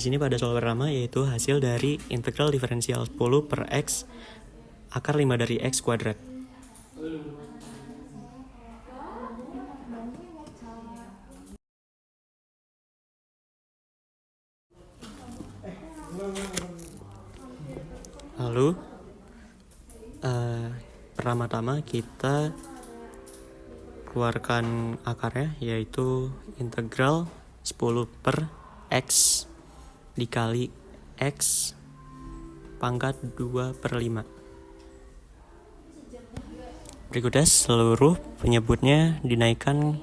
sini pada soal pertama yaitu hasil dari integral diferensial 10 per X akar 5 dari X kuadrat. Lalu pertama-tama kita keluarkan akarnya, yaitu integral 10 per X dikali X pangkat 2 per 5. Berikutnya seluruh penyebutnya dinaikkan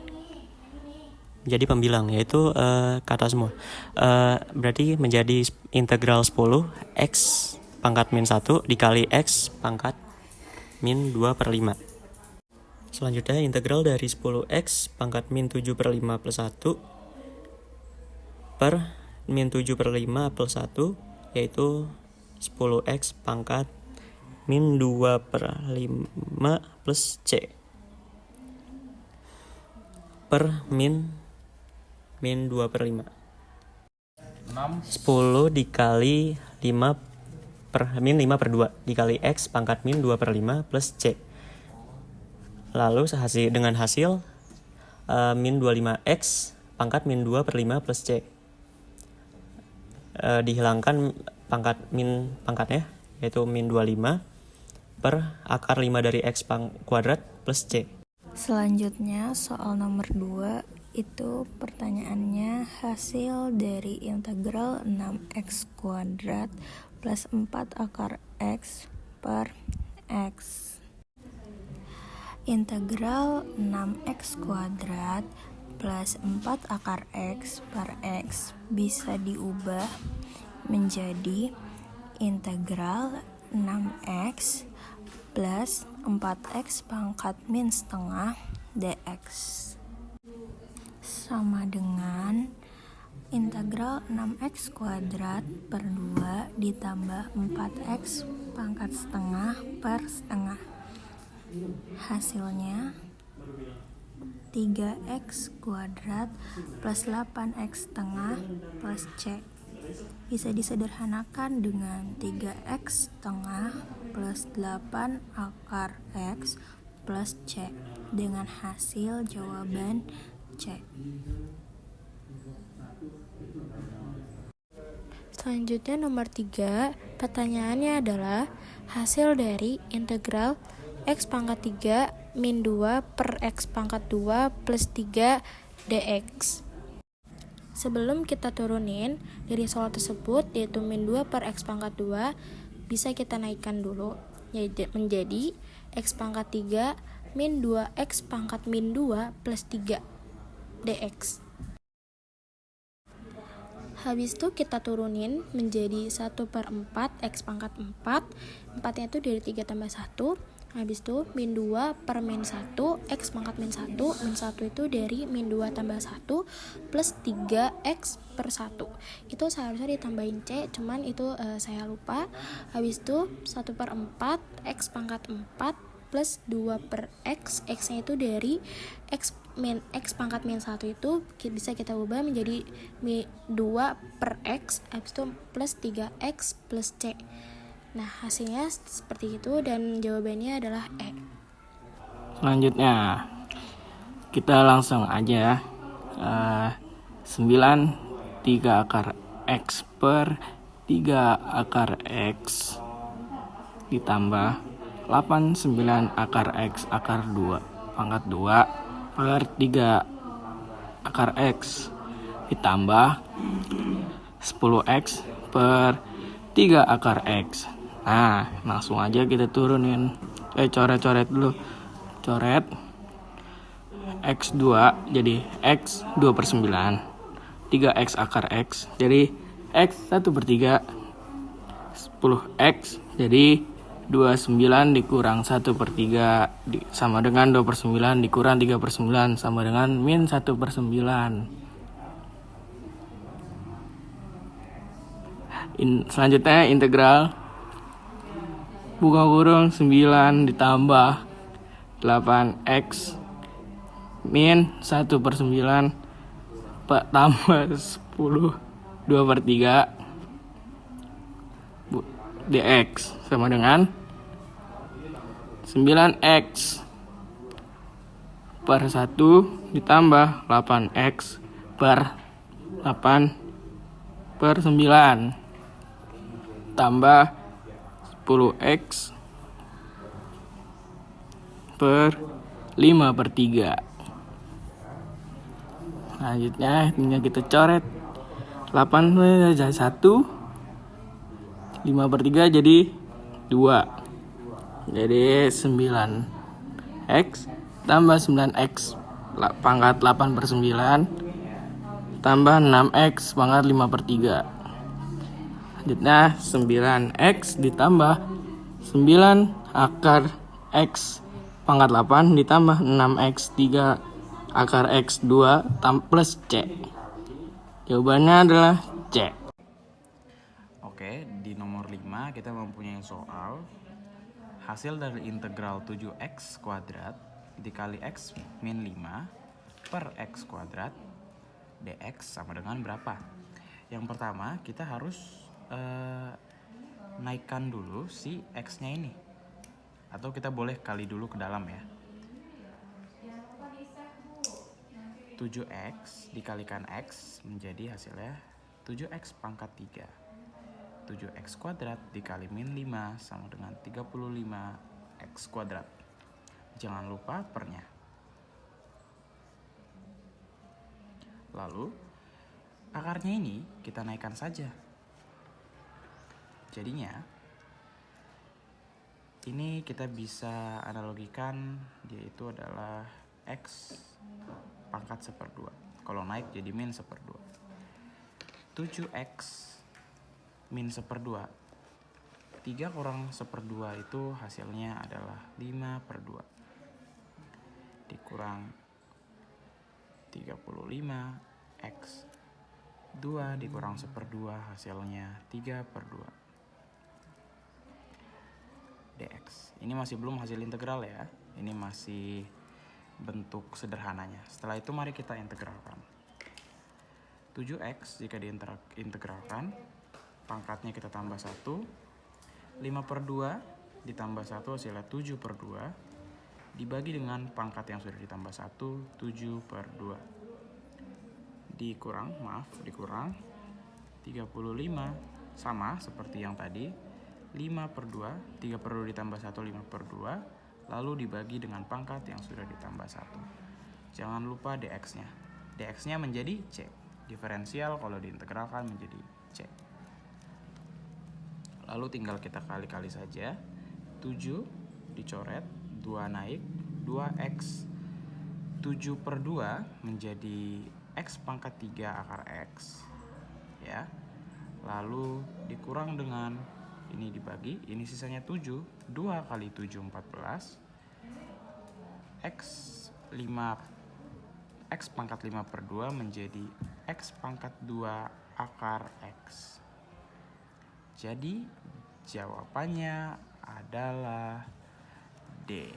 menjadi pembilang, yaitu kata semua. Berarti menjadi integral 10 X pangkat min 1 dikali X pangkat min 2 per 5. Selanjutnya integral dari 10X pangkat min 7 per 5 plus 1 per min 7 per 5 plus 1, yaitu 10X pangkat min 2 per 5 plus C per min 2 per 5. 10 dikali 5 per min 5 per 2 dikali X pangkat min 2 per 5 plus C. Lalu dengan hasil min 25X pangkat min 2 per 5 plus C. Dihilangkan pangkatnya, yaitu min 25 per akar 5 dari X kuadrat plus C. Selanjutnya soal nomor 2 itu pertanyaannya hasil dari integral 6X kuadrat plus 4 akar X per X. Integral 6X kuadrat plus 4 akar X per X bisa diubah menjadi integral 6X plus 4X pangkat min setengah dx sama dengan integral 6X kuadrat per 2 ditambah 4X pangkat setengah per setengah. Hasilnya 3X kuadrat plus 8X setengah plus C. Bisa disederhanakan dengan 3X setengah plus 8 akar X plus C dengan hasil jawaban C. Selanjutnya nomor 3, pertanyaannya adalah hasil dari integral X pangkat 3 min 2 per X pangkat 2 plus 3 dx. Sebelum kita turunin dari soal tersebut, yaitu min 2 per X pangkat 2, bisa kita naikkan dulu, yaitu menjadi X pangkat 3 min 2X pangkat min 2 plus 3 dx. Habis itu kita turunin menjadi 1 per 4 X pangkat 4. 4-nya itu dari 3 tambah 1. Habis itu min 2 per min 1 X pangkat min 1. Min 1 itu dari min 2 tambah 1 plus 3X per 1. Itu seharusnya ditambahin C, cuman itu saya lupa. Habis itu 1 per 4 X pangkat 4 plus 2 per X. X-nya itu dari X pangkat min 1 itu bisa kita ubah menjadi 2 per X. Habis itu plus 3X plus C. Nah, hasilnya seperti itu dan jawabannya adalah E. Selanjutnya, kita langsung aja 9 3 akar X per 3 akar X ditambah 8 9 akar X akar 2 pangkat 2 per 3 akar X ditambah 10X per 3 akar X. Nah, langsung aja kita turunin. Coret-coret dulu. Coret X2 jadi X 2 per 9. 3X akar X jadi X 1 per 3. 10X jadi 29 dikurang 1 per 3 sama dengan 2 per 9 dikurang 3 per 9 sama dengan min 1 per 9. Selanjutnya integral buka kurung 9 ditambah 8X min 1 per 9 tambah 10 2/3 dx sama dengan 9x per 1 ditambah 8x per 8 per 9 tambah 10x per 5/3. Selanjutnya tinggal kita coret 8 jadi 1, 5/3 jadi 2. Jadi 9x tambah 9x pangkat 8/9 tambah 6x pangkat 5/3. Selanjutnya 9x ditambah 9 akar x pangkat 8 ditambah 6x 3 akar x 2 plus c. Jawabannya adalah c. Oke, di nomor 5 kita mempunyai soal hasil dari integral 7x kuadrat dikali x min 5 per x kuadrat dx sama dengan berapa? Yang pertama kita harus naikkan dulu si x-nya ini, atau kita boleh kali dulu ke dalam ya. 7x dikalikan x menjadi hasilnya 7x pangkat 3. 7x kuadrat dikali min 5 sama dengan 35x kuadrat. Jangan lupa pernya. Lalu akarnya ini kita naikkan saja. Jadinya ini kita bisa analogikan dia itu adalah x pangkat 1/2. Kalau naik jadi min 1/2. 7x min 1/2. 3 kurang 1/2 itu hasilnya adalah 5/2. Dikurang 35x 2 dikurang 1/2 hasilnya 3/2 dx. Ini masih belum hasil integral ya. Ini masih bentuk sederhananya. Setelah itu mari kita integralkan. 7x jika diintegralkan, pangkatnya kita tambah 1. 5/2 ditambah 1 hasilnya 7/2. Dibagi dengan pangkat yang sudah ditambah 1, 7/2. Dikurang 35 sama seperti yang tadi. 5/2, 3/2 ditambah 1, 5/2. Lalu dibagi dengan pangkat yang sudah ditambah 1. Jangan lupa dx-nya. Dx-nya menjadi c. Diferensial kalau diintegralkan menjadi c. Lalu tinggal kita kali-kali saja. 7 dicoret, 2 naik, 2x. 7/2 menjadi x pangkat 3 akar x. Ya. Lalu dikurang dengan ini dibagi, ini sisanya 7. 2 kali 7 14. X pangkat 5/2 menjadi x pangkat 2 akar x. Jadi jawabannya adalah D.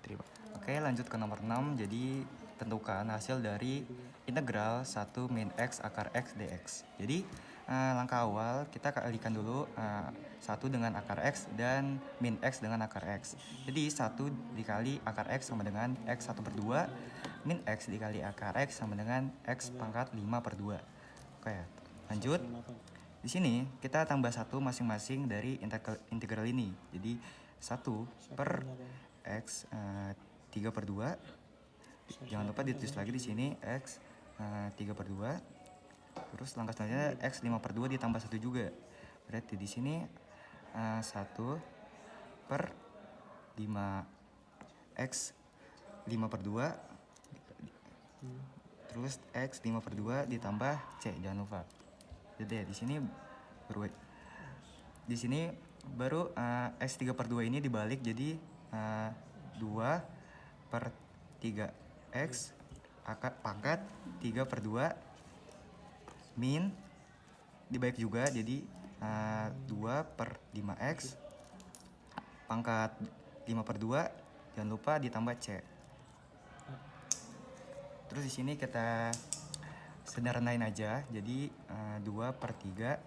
Terima kasih. Oke, lanjut ke nomor 6. Jadi tentukan hasil dari integral 1 min x akar x dx. Jadi langkah awal kita kalikan dulu 1 dengan akar x dan min x dengan akar x. Jadi 1 dikali akar x sama dengan x 1/2, min x dikali akar x sama dengan x pangkat 5/2. Oke, lanjut. Di sini kita tambah 1 masing-masing dari integral ini. Jadi 1 per x 3/2. Jangan lupa ditulis lagi di sini x 3/2. Terus langkah selanjutnya x 5/2 ditambah 1 juga. Berarti di sini 1 per 5x 5/2. Terus x 5/2 ditambah c, jangan lupa. Jadi di sini baru x 3/2 ini dibalik jadi 2 per 3x pangkat 3/2 min dibalik juga jadi 2 per 5x pangkat 5/2, jangan lupa ditambah c. Terus di sini kita sederhanain aja. Jadi 2 per 3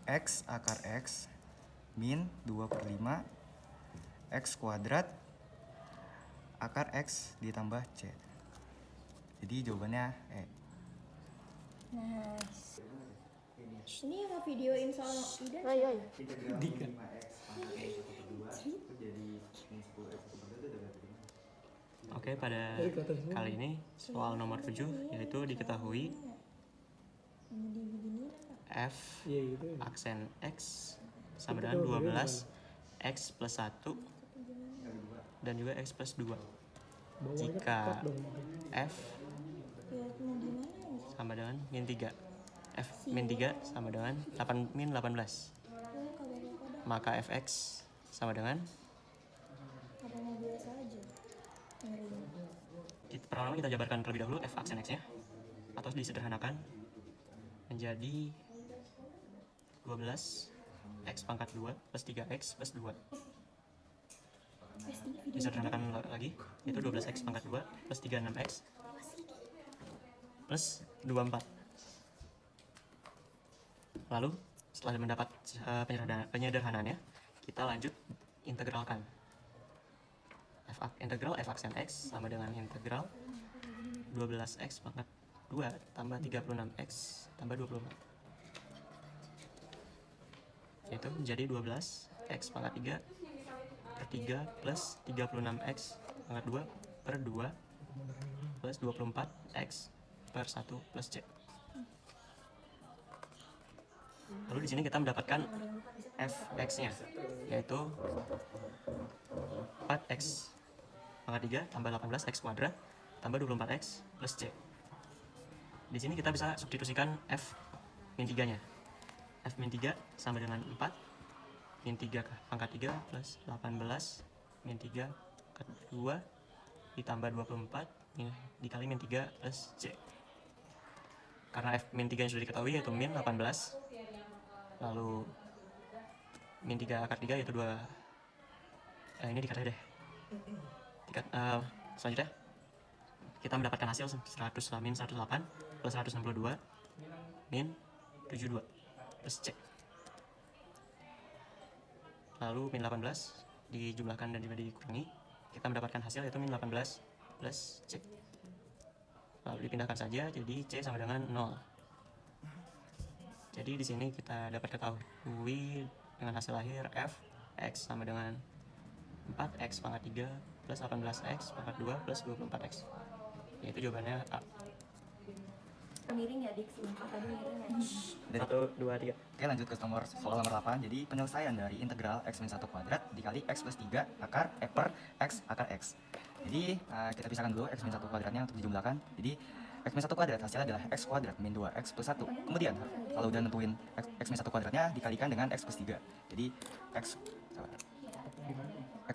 X akar X min 2 per 5 X kuadrat akar X ditambah C. Jadi jawabannya E. Nice. Ini mau videoin soal Ida. Ayo, ayo. Oke, pada kali ini soal nomor 7 yaitu diketahui F aksen X sama dengan 12 X plus 1 dan juga X plus 2 jika F sama dengan min 3 F min 3 sama dengan 8 min 18 maka Fx sama dengan pertama kita jabarkan terlebih dahulu F aksen X nya atau disederhanakan menjadi 12 X pangkat 2 plus 3X plus 2 disederhanakan lagi itu 12X pangkat 2 plus 36X plus 24. Lalu setelah mendapat penyederhanaannya kita lanjut integralkan integral F aksen X sama dengan integral 12X pangkat 2 tambah 36X tambah 24 yaitu menjadi 12X pangkat 3 per 3 plus 36X pangkat 2 per 2 plus 24X per 1 plus C. Lalu di sini kita mendapatkan Fx-nya yaitu 4X pangkat 3 tambah 18X kuadrat tambah 24X plus C. Di sini kita bisa substitusikan F min 3-nya. F min 3 sama dengan 4 min 3 pangkat 3 plus 18 min 3 pangkat 2 ditambah 24 dikali min 3 plus C. Karena F min 3 yang sudah diketahui yaitu min 18 lalu min 3 akar 3 yaitu 2 ini dikata deh selanjutnya kita mendapatkan hasil 100 min 108 plus 162 min 72 plus C. Lalu min 18 dijumlahkan dan juga dikurangi kita mendapatkan hasil yaitu min 18 plus C. Lalu dipindahkan saja jadi C sama dengan 0. Jadi di sini kita dapat ketahui dengan hasil akhir F X sama dengan 4X pangkat 3 plus 18X pangkat 2 plus 24X. Yaitu jawabannya A. Miring ya Dik, sumpah tadi miring ya. 1, 2, 3. Oke, lanjut ke soal nomor 8. Jadi penyelesaian dari integral X min 1 kuadrat dikali X plus 3 akar per X akar X. Jadi kita pisahkan dulu X min 1 kuadratnya untuk dijumlahkan. Jadi X min 1 kuadrat hasilnya adalah X kuadrat min 2X plus 1. Kemudian kalau udah nentuin X min 1 kuadratnya dikalikan dengan X plus 3. Jadi X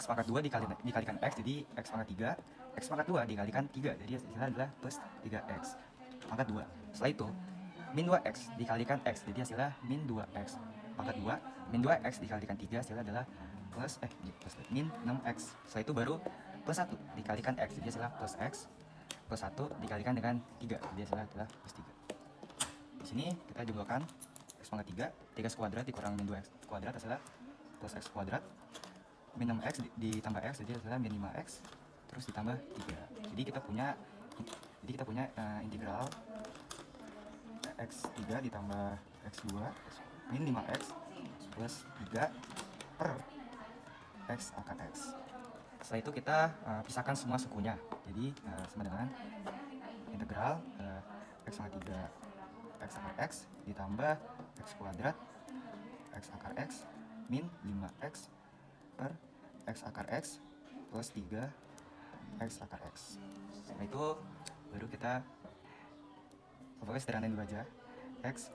pangkat 2 dikalikan X, jadi X pangkat 3. X pangkat 2 dikalikan 3, jadi hasilnya adalah plus 3X pangkat 2. Setelah itu min 2X dikalikan X, jadi hasilnya min 2X pangkat 2. Min 2X dikalikan 3 hasilnya adalah min 6X. Setelah itu baru plus 1 dikalikan X, jadi hasilnya plus X plus 1 dikalikan dengan 3, jadi hasilnya adalah plus 3. Di sini kita jumlahkan X pangkat 3, 3X kuadrat dikurang min 2X kuadrat hasilnya plus X kuadrat. Min 6X ditambah X, jadi hasilnya min 5X terus ditambah 3. Jadi kita punya integral X3 ditambah X2 min 5X plus 3 per X akar X. Setelah itu kita pisahkan semua sukunya. Jadi sama dengan integral X pangkat 3 X akar X ditambah X kuadrat X akar X min 5X per X akar X plus 3 X akar X. Setelah itu baru kita sederhanain dulu aja. X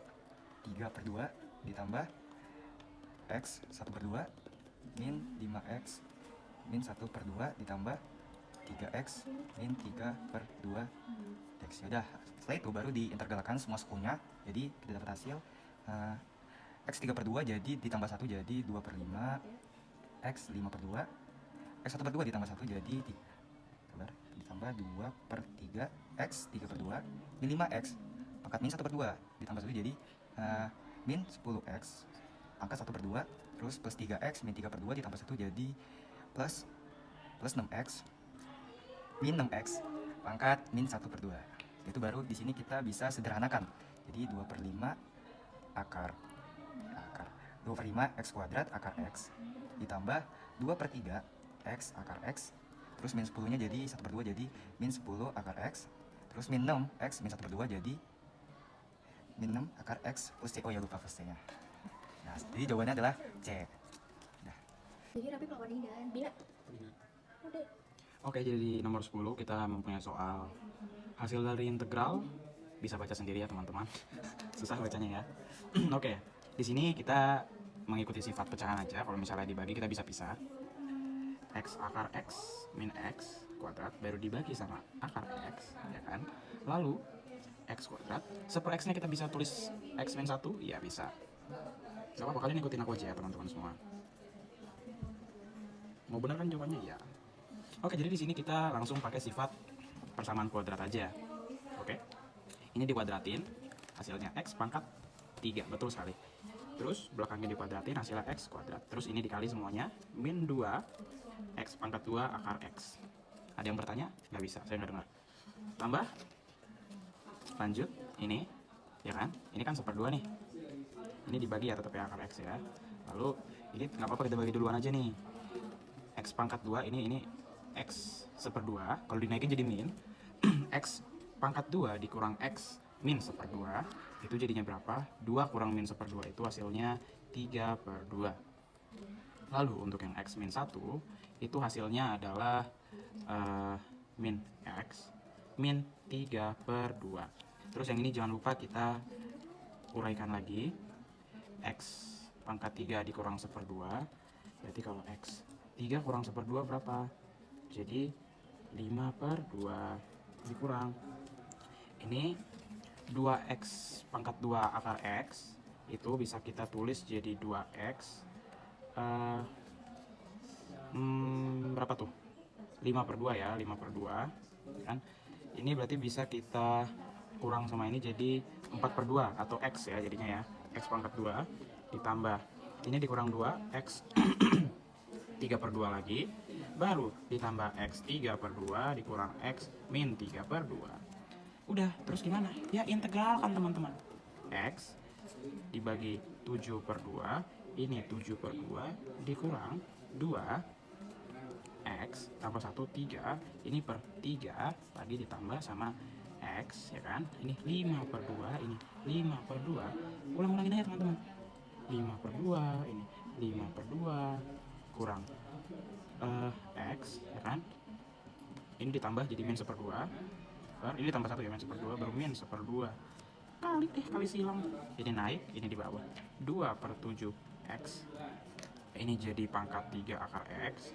3 per 2 ditambah X 1 per 2 min 5X min 1 per 2 ditambah 3X min 3 per 2 X. Yaudah, setelah itu baru diintegralkan semua sukunya. Jadi kita dapat hasil X 3 per 2 jadi ditambah 1 jadi 2 per 5 X 5 per 2 X 1 per 2 ditambah 1 jadi 3. ditambah 2 per 3 X 3 per 2 min 5X pangkat min 1 per 2 ditambah 1 jadi min 10X pangkat 1 per 2 terus plus 3X min 3 per 2 ditambah 1 jadi plus 6X min 6X pangkat min 1 per 2. Itu baru di sini kita bisa sederhanakan. Jadi 2 per 5 akar 2 per 5 X kuadrat akar X ditambah 2 per 3 X akar X terus min 10 nya jadi 1 per 2 jadi min 10 akar X terus min 6 X min 1 per 2 jadi min 6 akar X plus C. Oh ya lupa plus C nya. Nah jadi jawabannya adalah C. Nah. Jadi Rapi pelawar ini dan Bina. Udah. Oke, jadi di nomor 10 kita mempunyai soal hasil dari integral. Bisa baca sendiri ya teman-teman. Susah bacanya ya. Oke, di sini kita mengikuti sifat pecahan aja. Kalau misalnya dibagi kita bisa pisah. X akar X min X kuadrat baru dibagi sama akar X, ya kan? Lalu X kuadrat, seper X nya kita bisa tulis X min 1, ya bisa. Gak apa-apa, kalian ikutin aku aja ya teman-teman semua. Mau benar kan jawabannya? Ya. Oke, jadi di sini kita langsung pakai sifat persamaan kuadrat aja. Oke. Ini dikuadratin, hasilnya X pangkat 3, betul sekali. Terus belakangnya dikuadratin, hasilnya X kuadrat. Terus ini dikali semuanya, min 2, X pangkat 2 akar X. Ada yang bertanya? Nggak bisa, saya nggak dengar. Tambah, lanjut, ini, ya kan? Ini kan 1/2 nih. Ini dibagi ya tetap ya akar X ya. Lalu, ini nggak apa-apa kita bagi duluan aja nih. X pangkat 2, ini X 1/2, kalau dinaikin jadi min. X pangkat 2 dikurang X min 1/2, itu jadinya berapa? 2 kurang min 1/2 itu hasilnya 3/2. Lalu untuk yang X min 1, itu hasilnya adalah min X min 3/2. Terus yang ini jangan lupa kita uraikan lagi. X pangkat 3 dikurang 1/2, berarti kalau X 3 kurang 1/2 berapa? Jadi 5/2 dikurang. Ini 2X pangkat 2 akar X itu bisa kita tulis jadi 2X berapa tuh? 5/2 ya, 5/2 kan? Ini berarti bisa kita kurang sama ini jadi 4/2 atau X ya jadinya ya. X pangkat 2 ditambah ini dikurang 2 X 3/2 lagi, baru ditambah X 3/2 dikurang X min 3/2. Udah, terus gimana? Ya integral kan teman-teman. X dibagi 7/2, ini 7/2 dikurang 2 X tambah 1 3, ini per 3 lagi ditambah sama X ya kan? Ini 5/2, ini 5/2. Ulang-ulangin aja teman-teman. 5/2, ini 5/2 kurang X ya kan? Ini ditambah jadi min 1/2. Ini ditambah 1 ya, min 1/2 baru min 1/2. Kali silang. Ini naik, ini di bawah. 2/7 X. Ini jadi pangkat 3 akar X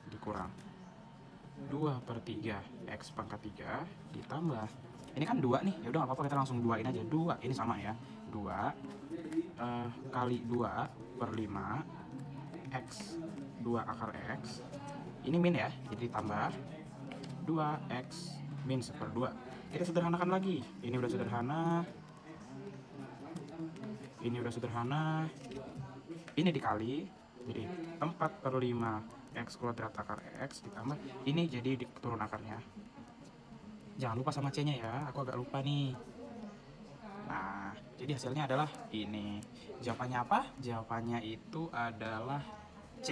dikurang 2/3 X pangkat 3 ditambah. Ini kan 2 nih. Ya udah enggak apa-apa kita langsung 2-in aja. 2 ini sama ya. 2 kali 2/5 X 2 akar X. Ini min ya. Jadi ditambah 2X min 1/2. Kita sederhanakan lagi. Ini udah sederhana. Ini udah sederhana. Ini dikali. Jadi 4/5 X kuadrat akar X ditambah. Ini jadi turun akarnya. Jangan lupa sama C-nya ya. Aku agak lupa nih. Nah, jadi hasilnya adalah ini. Jawabannya apa? Jawabannya itu adalah C.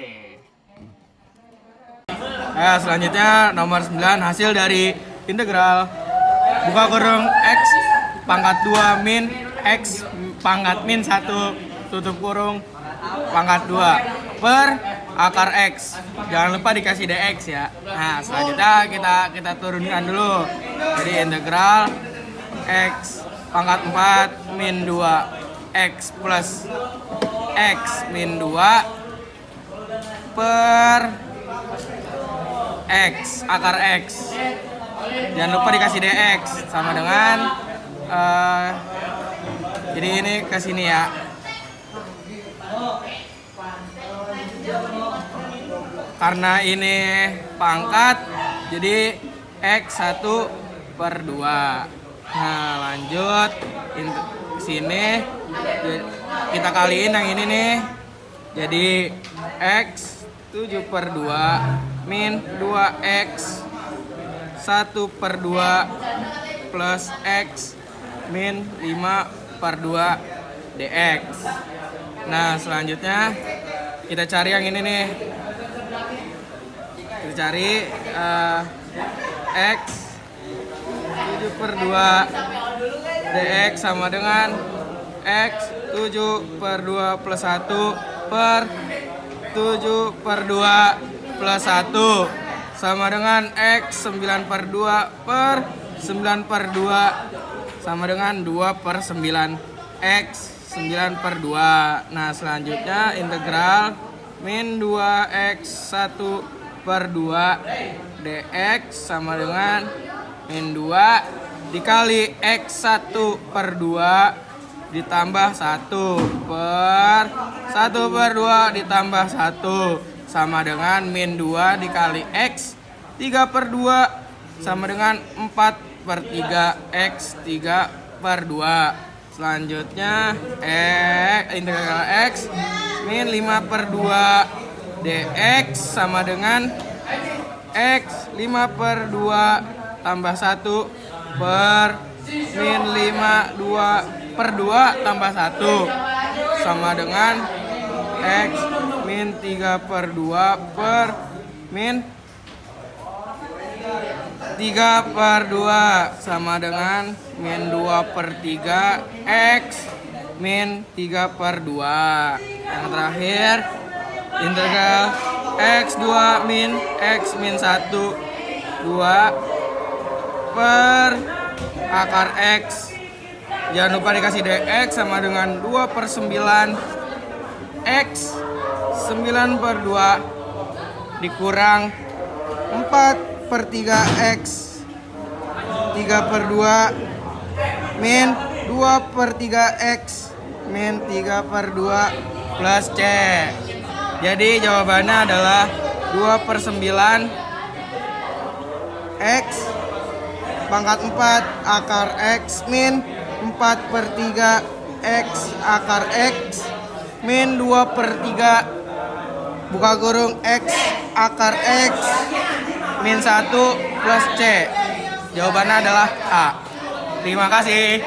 Nah, selanjutnya nomor 9 hasil dari integral buka kurung X pangkat 2 min X pangkat min 1 tutup kurung pangkat 2 per akar X. Jangan lupa dikasih dx ya. Nah, selanjutnya kita turunkan dulu. Jadi integral X pangkat 4 min 2 X plus X min 2 per X akar X. Jangan lupa dikasih dx sama dengan jadi ini ke sini ya. Karena ini pangkat, jadi X1 per 2. Nah lanjut ke sini kita kaliin yang ini nih. Jadi X 7 per 2 min 2X 1 per 2 plus X min 5 per 2 dx. Nah selanjutnya kita cari yang ini nih. Kita cari X 7 per 2 dx sama dengan X 7 per 2 plus 1 per 7 per 2 plus 1 sama dengan X 9 per 2 per 9 per 2 sama dengan 2 per 9 X 9 per 2. Nah selanjutnya integral min 2X 1 per 2 dx sama dengan min 2 dikali X 1 per 2 ditambah 1 per 1 per 2 ditambah 1 sama dengan min 2 dikali X 3 per 2 sama dengan 4 per 3 X 3 per 2. Selanjutnya integral X min 5 per 2 dx sama dengan X 5 per 2 tambah 1 per min 5 2 per 2 tambah 1 sama dengan X min 3 per 2 per min 3 per 2 sama dengan min 2 per 3 X min 3 per 2. Yang terakhir integral X2 min X min 1 2 per akar X. Jangan lupa dikasih dx sama dengan 2 per 9 X 9 per 2 dikurang 4 per 3 X 3 per 2 min 2 per 3 X min 3 per 2 plus C. Jadi jawabannya adalah 2 per 9 X pangkat 4 akar X min 4 per 3 X akar X min 2 per 3 buka kurung X akar X min 1 plus C. Jawabannya adalah A. Terima kasih.